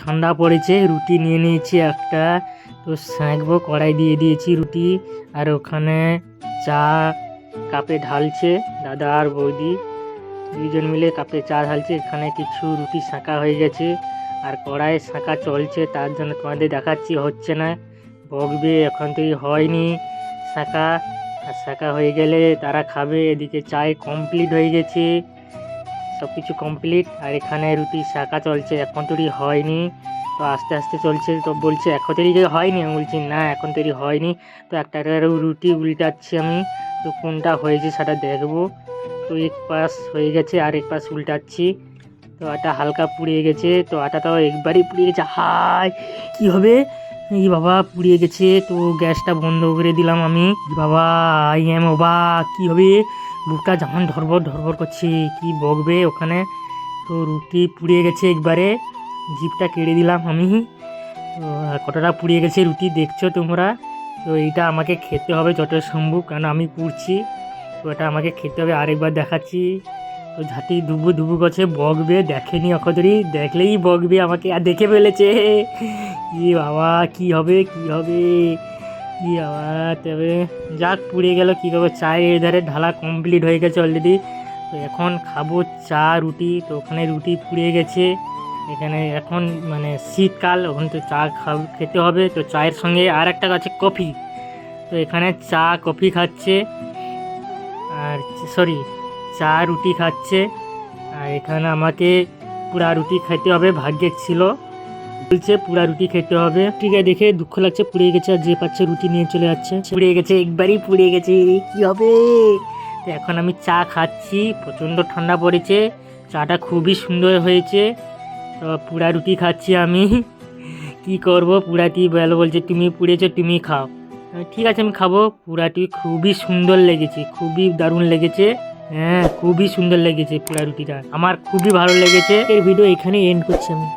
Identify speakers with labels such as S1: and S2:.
S1: ঠান্ডা পড়েছে, রুটি নিয়ে নিয়েছি একটা, তো সেঁকবো। কড়াই দিয়ে দিয়েছি রুটি, আর ওখানে চা কাপে ঢালছে দাদা আর বৌদি, দুইজন মিলে কাপে চা ঢালছে। এখানে কিছু রুটি সেঁকা হয়ে গেছে আর কড়াইয়ে সেঁকা চলছে, তার জন্য তোমাদের দেখাচ্ছি, হচ্ছে না, বকবে। এখন তৈরি হয়নি সেঁকা, আর সেঁকা হয়ে গেলে তারা খাবে। এদিকে চায় কমপ্লিট হয়ে গেছে, সব কিছু কমপ্লিট। আর এখানে রুটি সেঁকা চলছে, এখন তৈরি হয়নি, তো আস্তে আস্তে চলছে। তো বলছে এখন তৈরি হয়নি, আমি বলছি না এখন তৈরি হয়নি। তো একটা একটা রুটি উল্টাচ্ছি আমি, তো কোনটা হয়েছে সেটা দেখবো। তো এক পাশ হয়ে গেছে আর এক পাশ উল্টাচ্ছি, তো আটা হালকা পুড়িয়ে গেছে, তো আটাটাও একবারই পুড়িয়ে গেছে। হাই, কি হবে? এই বাবা, পুড়িয়ে গেছে। তো গ্যাসটা বন্ধ করে দিলাম আমি। বাবা, আই এম অবাক, কি হবে? বুকটা যখন ধরবর ধরবর করছে, কি বকবে ওখানে। তো রুটি পুড়িয়ে গেছে একবারে, জিভটা কেড়ে দিলাম আমি। তো আর কতটা পুড়িয়ে গেছে রুটি দেখছো তোমরা। তো এইটা আমাকে খেতে হবে যত সম্ভব, কারণ আমি পুড়ছি, তো এটা আমাকে খেতে হবে। আরেকবার দেখাচ্ছি। তো ঝাঁটি ধুবু ধুবু করছে, বকবে, দেখেনি অখদরি, দেখলেই বকবে আমাকে, আর দেখে ফেলেছে। ই বাবা, কি হবে কি হবে, ই বাবা। তবে যাক, পুড়ে গেল, কী করবো। চায়ের এধারে ঢালা কমপ্লিট হয়ে গেছে অলরেডি। তো এখন খাবো চা রুটি। তো ওখানে রুটি পুড়ে গেছে, এখানে এখন মানে শীতকাল, ওখানে তো চা খেতে হবে। তো চায়ের সঙ্গে আর একটা আছে কফি, তো এখানে চা কফি খাচ্ছে, আর সরি, চা রুটি খাচ্ছে। আর এখানে আমাকে পুরা রুটি খেতে হবে, ভাগ্যের ছিল, বলছে পুরা রুটি খেতে হবে। ঠিক আছে, দেখে দুঃখ লাগছে, পুড়ে গেছে, আর যে পাচ্ছে রুটি নিয়ে চলে যাচ্ছে। পুড়ে গেছে, একবারই পুড়ে গেছে, কি হবে। তো এখন আমি চা খাচ্ছি, প্রচণ্ড ঠান্ডা পড়েছে, চাটা খুবই সুন্দর হয়েছে। তো পুরা রুটি খাচ্ছি আমি। কি করব, পুরাটি ভালো বলছে, তুমি পুড়েছো তুমি খাও। ঠিক আছে, আমি খাবো। পুরাটি খুবই সুন্দর লেগেছে, খুবই দারুণ লেগেছে। হ্যাঁ, খুবই সুন্দর লেগেছে পুরা রুটিটা, আমার খুবই ভালো লেগেছে। এর ভিডিও এখানে এন্ড করছি আমি।